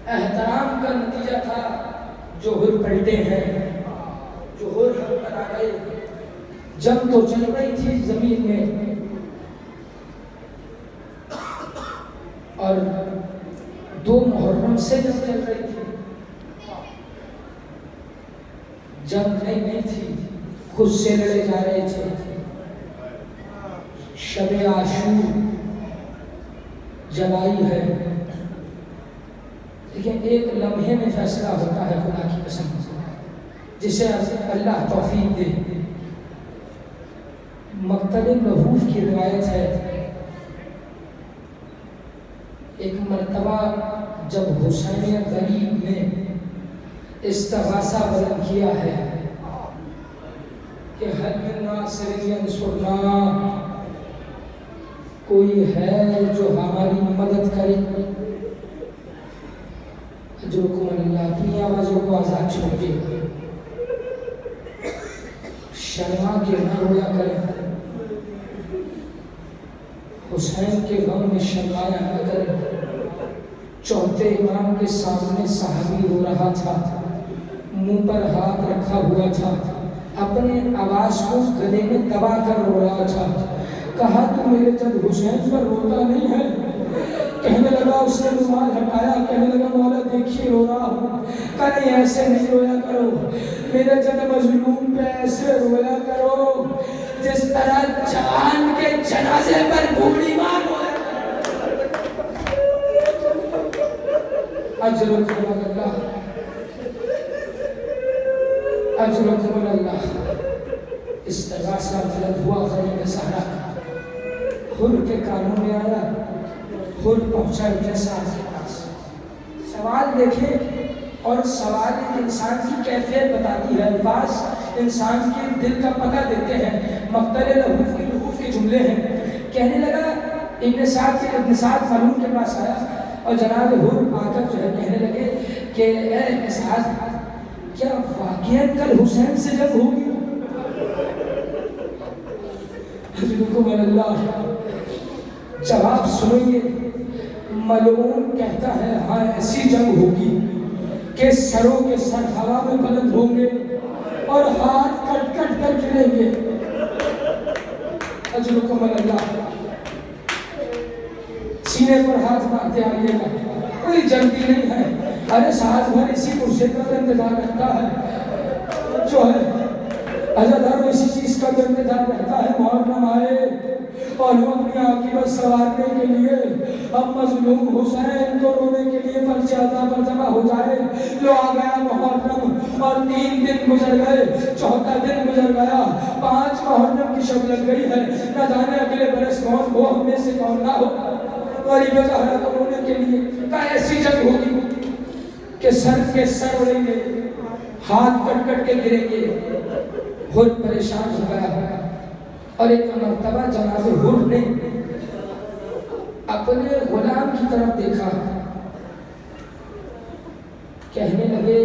احترام کا نتیجہ تھا جوہر پلٹے ہیں، جوہر ہم پر آ گئے. جنگ تو چل رہی تھی زمین میں اور 2 محرم سے جنگ چل رہی تھی. جنگ نہیں تھی، خود سے لڑے جا رہے تھے. شب عاشور جب آئی ہے، لیکن ایک لمحے میں فیصلہ ہوتا ہے خدا کی قسم، جسے اللہ توفیق دے. مقتل لہوف کی روایت ہے، ایک مرتبہ جب حسین غریب نے استغاثہ بلند کیا ہے کہ حل من ناصر ینصرنا، کوئی ہے جو ہماری مدد کرے. اجرکم اللہ، اپنی آوازوں کو آزاد چھوڑے، شرما کے نہ رویا کریں، حسین کے غم میں شرمایا نہ کریں. چوتھے امام کے سامنے صحابی رو رہا تھا، منہ پر ہاتھ رکھا ہوا تھا، اپنے آواز کو گلے میں دبا کر رو رہا تھا. کہا تو میرے جد حسین پر روتا نہیں ہے؟ کہنے لگا، اس نے رومال ہٹایا، کہنے لگا مولا دیکھیے رو رہا ہوں. کہنے ایسے نہیں رویا کرو، میرے جد مظلوم پہ ایسے رویا کرو جس طرح جوان کے جنازے پر بوڑھی ماں رویا. اجرکم اللہ، اجرکم اللہ. استغاثہ بلند ہوا غریب زہرا کا، حر کے کانوں میں آیا، حر پہنچا ابن سعد کے پاس. سوال دیکھیں، اور سوال انسان کی کیفیت بتاتی ہے، الفاظ انسان کے دل کا پتہ دیتے ہیں. مقتل لہوف کے جملے ہیں. کہنے لگا ابن سعد معلوم کے پاس آیا اور جناب حر آ کر جو ہے کہنے لگے کہ اے ابن سعد، کیا واقعہ کل حسین سے جنگ ہوگی؟ حضرت اللہ جواب سنیے. ملعون کہتا ہے ہاں ایسی جنگ ہوگی کہ سروں کے سر ہوا میں بلند ہوں گے اور ہاتھ کٹ کٹ کر گریں گے. اجرکم اللہ. سینے پر ہاتھ مارتے آئیے گا، کوئی جلدی نہیں ہے. ارے ساتھ بھر اسی کرسی کا انتظار رہتا ہے، جو ہے عزادار اسی چیز کا انتظار رہتا ہے محرم آئے اور ہم اپنی عاقبت سنوارنے کے لیے، ہم مظلوم حسین کو رونے کے لیے فرش عزا پر جمع ہو جائے. لو آ گیا محرم اور 3 دن گزر گئے، 4تھا دن گزر گیا، 5 محرم کی شب لگ گئی ہے. نہ جانے اگلے برس کون ہو، ہم میں سے کون نہ ہو غریب زہرا کو رونے کے لیے. کہا ایسی جنگ ہوگی کہ سر کے سر اڑیں گے، ہاتھ کٹ کٹ کے گریں گے. حر پریشان ہو گیا اور ایک مرتبہ جناب حر نے اپنے غلام کی طرف دیکھا. کہنے لگے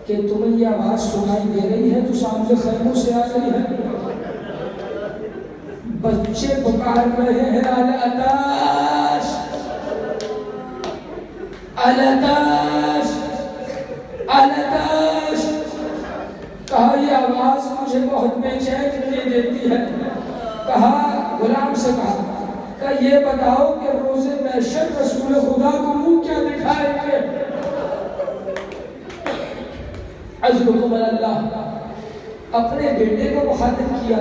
کہ تمہیں یہ آواز سنائی دے رہی ہے جو سامنے خیموں سے آ رہی ہے؟ بچے پکار رہے ہیں الاتاش الاتاش الاتاش. کہا یہ آواز مجھے بہت بے چین کیے دیتی ہے. کہا غلام سے کہا کہ یہ بتاؤ کہ روز محشر رسول خدا کو منہ کیا دکھائیں گے؟ عزرکم اللہ. اپنے بیٹے کو مخاطب کیا،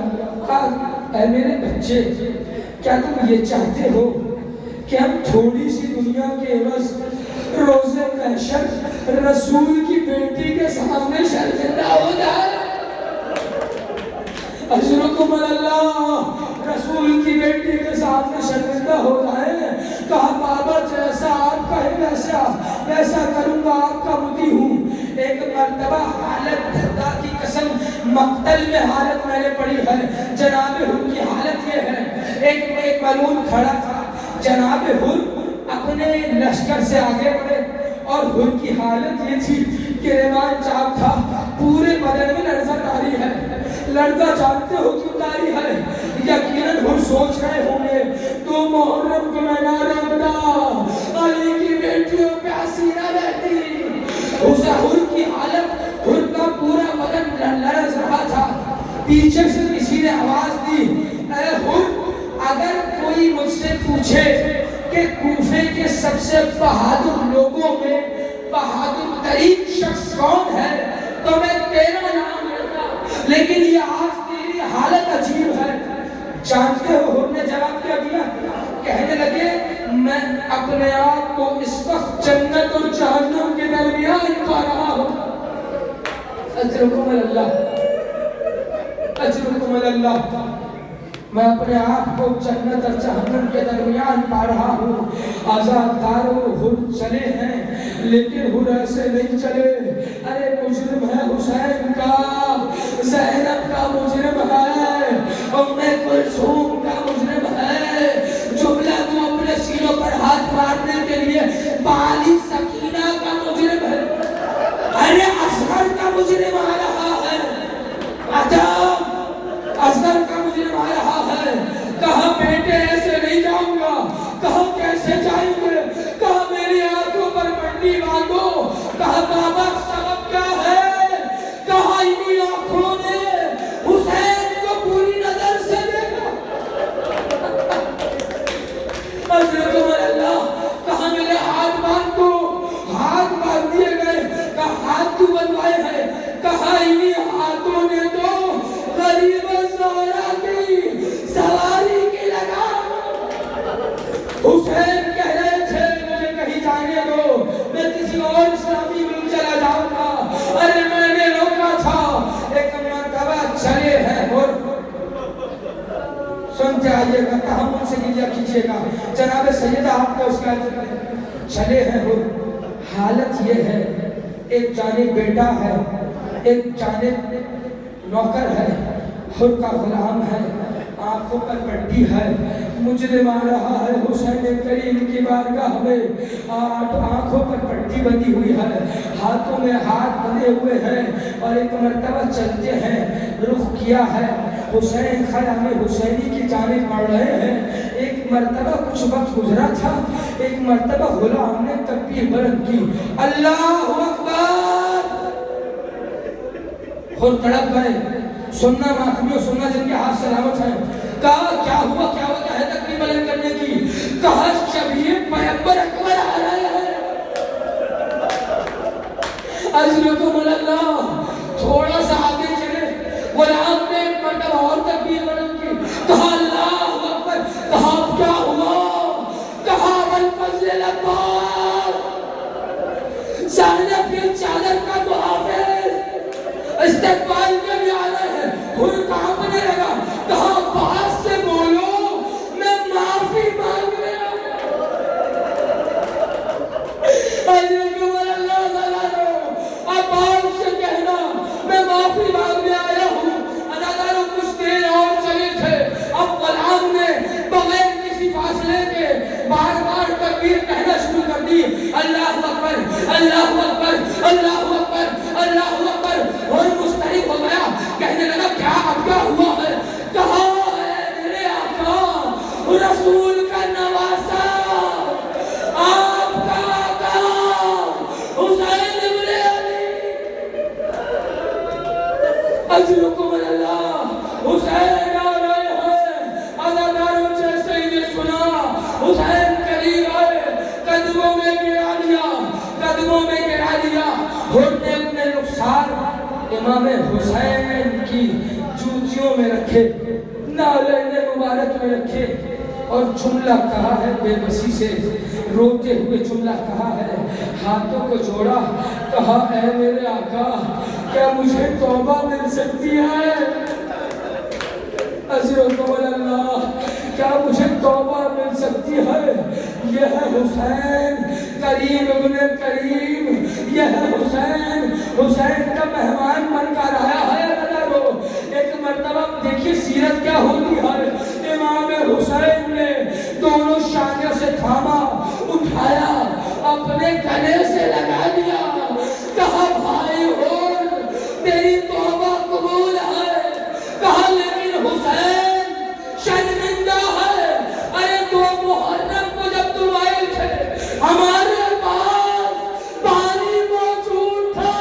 کہا اے میرے بچے، کیا تم یہ چاہتے ہو کہ ہم تھوڑی سی دنیا کے عوض روز محشر رسول کی بیٹی کے سامنے شرمندہ ہو جائے؟ اجرکم اللہ. رسول کی بیٹی کے سامنے شرمندہ ہو جائے. کہا بابا جیسا آپ کہیں ویسا کروں گا، آپ کا مطیع ہوں. ایک مرتبہ حالت خدا کی قسم مقتل میں حالت میں نے پڑھی ہے. جناب حر کی حالت یہ ہے، ایک ملعون کھڑا تھا، جناب حر اپنے لشکر سے آگے بڑھے اور حر کی حالت یہ تھی کہ ریوان چاک تھا، پورے بدن میں لرزہ طاری ہے. لرزہ جانتے ہو کیوں طاری ہے؟ یقیناً حر سوچ رہے ہوں گے 2 محرم کے میدان نے آواز دی، اے حر، اگر کوئی مجھ سے پوچھے کہ کوفے کے سب سے بہادر لوگوں میں بہادر ترین شخص کون ہے تو میں تیرا نام لیتا، لیکن یہ آج تیری حالت عجیب ہے۔ جانتے ہو حر نے جواب کیا دیا؟ کہنے لگے میں اپنے آپ کو اس وقت جنت اور جہنم کے درمیان پا رہا ہوں۔ اجرکم اللہ، اجرکم اللہ، میں اپنے آپ کو جنت اور جہنم کے درمیان پا رہا ہوں۔ آزادکاروں، حر چلے ہیں لیکن حر ایسے نہیں چلے۔ ارے مجرم ہے حسین کا، زینب کا مجرم ہے، ام کلثوم کا مجرم ہے، جملہ تو اپنے سینوں پر ہاتھ مارنے کے لیے بالی سکینہ کا مجرم ہے۔ ارے اصغر کا مجرم آ رہا ہے، عجب، اصغر کا مجرم آ رہا ہے۔ کہا بیٹے ایسے نہیں جاؤں گا، کہا کیسے جائیں گے، کہا میری آنکھوں پر پٹی باندھو، کہا بابا سبب کیا ہے، کہا انہی آنکھوں نے حسین کو پوری نظر سے دیکھا۔ حضرت اللہ، کہا میرے ہاتھ باندھ دو، ہاتھ باندھ دیے گئے، کہا ہاتھ تو بندھوائے ہیں، کہا انہی ہاتھوں نے تو غریب زہرا کی سواری کی لگا۔ حسین کہہ رہے تھے مجھے کہیں جانے دو، میں کسی اور اسلامی ملک چلا جاؤں گا، ارے میں نے روکا تھا۔ ایک مرتبہ چلے ہیں اور سنتے آئیے گا، تحمل سے کیجئے گا جناب سیدہ، آپ کا اس کا چلے ہیں اور حالت یہ ہے، ایک جانب بیٹا ہے، ایک جانب نوکر ہے، حر کا غلام ہے، آنکھوں پر پٹی ہے، مجرم آ رہا ہے حسین کریم کی بارگاہ میں، آنکھوں پر پٹی بندھی ہوئی ہے، ہاتھوں میں ہاتھ بندھے ہوئے ہیں، اور ایک مرتبہ چلتے ہیں، رخ کیا ہے حسین خیام حسینی کی جانب بڑھ رہے ہیں۔ ایک مرتبہ کچھ وقت گزرا تھا، ایک مرتبہ غلام نے تکبیر بلند کی، اللہ اکبر، خود تڑپ گئے، سننا ماتمیوں، سننا جن کے ہاتھ سلامت ہیں۔ کہا کیا ہوا ہے تکبیر بلند کرنے کی؟ کہا شبیہ پیغمبر اکبر آ رہے ہیں۔ اجرکم اللہ، تھوڑا سا آگے چلے، غلام نے ایک مرتبہ اور تکبیر بلند کی، کہا اللہ اکبر، کہا کیا ہوا؟ کہا والفضل العباس، زینب کی چادر کا محافظ استقبال کے لیے آ رہے ہیں۔ حر کانپنے لگا، کہا عباس سے بولو میں معافی مانگ رہا ہوں۔ اجرکم اللہ تعالیٰ، عباس سے کہنا میں معافی مانگنے آیا ہوں۔ اداکاروں کچھ دیر اور چلے تھے، اب غلام نے بغیر کسی فاصلے کے بار بار تکبیر کہنا شروع کر دی، اللہ اکبر، اللہ اکبر، اللہ اکبر، اللہ اکبر۔ اور مستحق ہو گیا، کہنے لگا کیا اب کیا ہوا ہے؟ کہا ہے میرے آقا رسول کا نواسا، آپ کا آقا حسین ابن علی، اجرکم اللہ، حسین آ رہے ہیں۔ اداکاروں جیسے ہی نے سنا حسین قریب آئے، قدموں میں گرا دیا، قدموں میں گرا دیا۔ حر نے اپنے رخسار امام حسین کی جوتیوں میں رکھے، نالین مبارک میں رکھے، اور جملہ کہا ہے بے بسی سے، روتے ہوئے جملہ کہا ہے، ہاتھوں کو جوڑا، کہا اے میرے آقا کیا مجھے توبہ مل سکتی ہے؟ اجرکم اللہ، کیا مجھے توبہ مل سکتی ہے؟ یہ ہے حسین کریم ابن کریم، یہ ہے حسین، حسین کا مہمان بن کر آیا ہے۔ ایک مرتبہ دیکھیے سیرت کیا ہوتی ہے، امام حسین نے دونوں شانوں سے تھاما، اٹھایا، اپنے گلے سے لگا دیا، کہا بھائی ہو تیری توبہ قبول ہے، کہا لیکن حسین شرمندہ ہے، ارے 2 محرم کو جب تم آئے تھے ہمارے پاس پانی موجود تھا،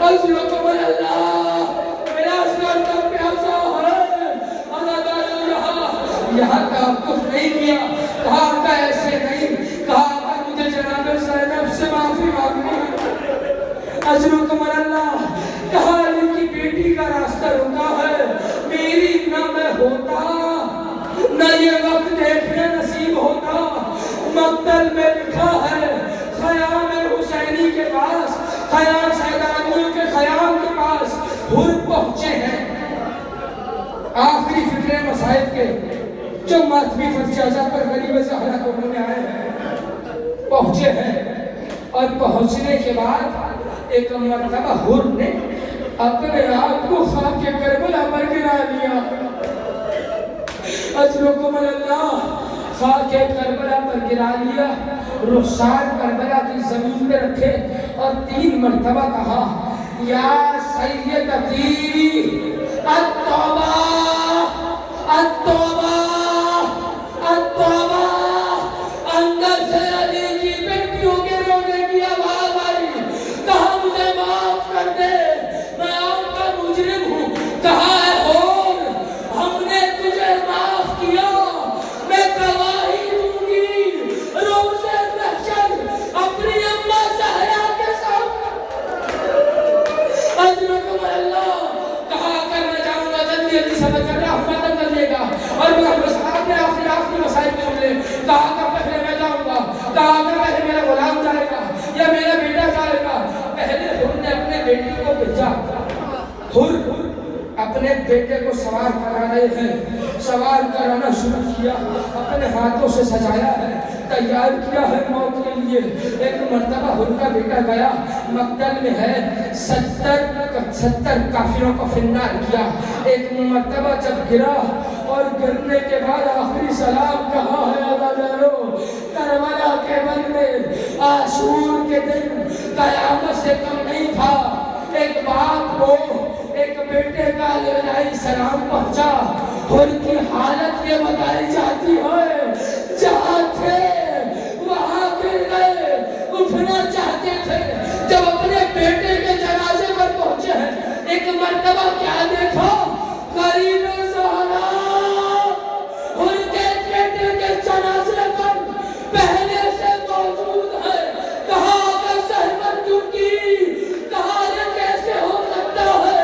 عزرکم اللہ میرا اسلام کا پیاسا ہے یہاں توقف نہیں کیا، کہا آقا ایسے نہیں، کہا آقا مجھے جناب زینب سے معافی مانگنی ہے، عزرکم اللہ، کہا علی کی بیٹی کا راستہ رکا ہے، میری نہ میں ہوتا نہ یہ وقت دیکھنے نصیب ہوتا، مقتل میں لکھا ہے خیام حسینی کے پاس، خیام سیدانیوں کے خیام کے پاس ہر پہنچے ہیں، آخری فکر مسائل کے جو ماتمی فرشازہ پر غریب زہرہ کو ہونے آئے ہیں پہنچے ہیں، اور پہنچنے کے بعد ایک مرتبہ ہر نے اپنے آپ کو خاک کربلا پر گرا لیا، عزرکم اللہ، خاک کربلا پر گرا لیا، رخسار کربلا کی زمین پہ رکھے اور 3 مرتبہ کہا یا سیدتی التوبہ التوبہ التوبہ، اندر سے علی کی بیٹیوں کے رونے کی آواز آئی، کہا مجھے معاف کر دے، میں آپ کا مجرم ہوں، کہا ہے اور ہم نے تجھے معاف کیا، میں گواہی دوں گی روز محشر اپنی اماں زہرا کے سامنے، عزرکم اللہ، کہا کہ میں جاؤں گا جلدی سمجھ کر رہا ہوں ختم کر لے گا، اور میں آپ نے آخری مسائل کو سن لے، کہا کہ پہلے میں جاؤں گا، کہا کہ پہلے میرا غلام جائے گا یا میرا بیٹا جائے گا، پہلے ہر نے اپنے بیٹے کو بھیجا، ہر اپنے بیٹے کو سوار کرا رہے ہیں، سوار کرانا شروع کیا، اپنے ہاتھوں سے سجایا ہے، تیار کیا ہے موت کے لیے، ایک مرتبہ ہر کا بیٹا گیا، مقتل میں ہے، 70 کافروں کو فنار کیا، ایک مرتبہ جب گرا اور گرنے کے بعد آخری سلام کہا ہے عزیزانو، کربلا کے من میں عاشور کے دن قیامت سے کم نہیں تھا، ایک باپ کو ایک بیٹے کا علیہ سلام پہنچا، اور کی حالت یہ بتائی جاتی ہے جہاں تھے وہاں گر گئے، اٹھنا چاہتے تھے، جب اپنے بیٹے کے جنازے پر پہنچے ہیں، ایک مرتبہ کیا دیکھا، غریب زہرا ان کے بیٹے کے جنازے پر پہلے سے موجود ہے، کہا اگر زحمت کیوں کی، کہا یہ کیسے ہو سکتا ہے،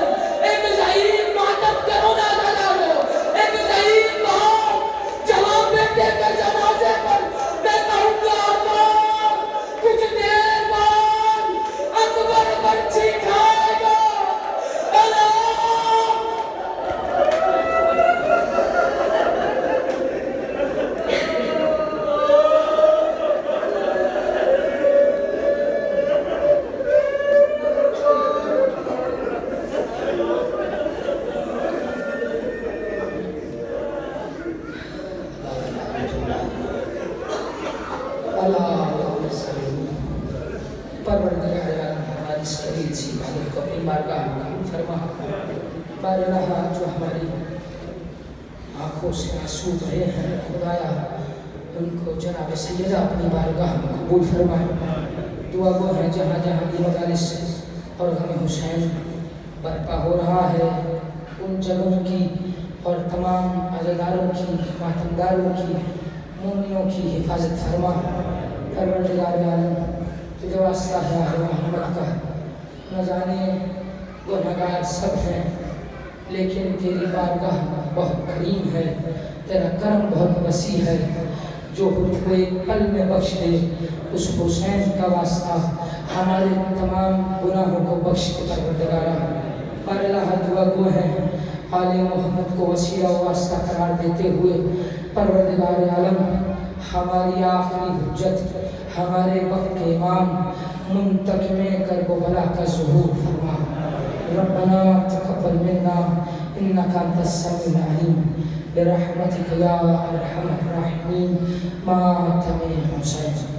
ایک ضعیف ماتم کرو نہ لگو، ایک ضعیف باپ جہاں بیٹے کے جنازے پر میں کہوں گا آقا کچھ دیر بعد اکبر برچی کھائے گا، بارہا جو ہماری آنکھوں سے آنسو بہے ہیں، خدایا ان کو جناب سیدہ اپنی بارگاہ میں قبول فرمائے، دعا وہ ہے جہاں جہاں کی مجالس اور غم حسین برپا ہو رہا ہے، ان جگہوں کی اور تمام عزاداروں کی، ماتمداروں کی، مومنوں کی حفاظت فرما، پروردگار عالم تجھے واسطہ ہے آل محمد کا، نہ جانے گنہگار سب ہیں لیکن تیری بارگاہ بہت کریم ہے، تیرا کرم بہت وسیع ہے، جو خود کو ایک پل میں بخش دے، اس حسین کا واسطہ ہمارے تمام گناہوں کو بخش دے پروردگارا، پر اللہ دعا گو ہے آل محمد کو وسیلہ و واسطہ قرار دیتے ہوئے پروردگار عالم ہماری آخری حجت، ہمارے وقت کے امام منتقم کربلا کا ظہور فرما، ربنا تقبل منا انك انت السميع العليم برحمتك يا ارحم الراحمين، ماتم حسین.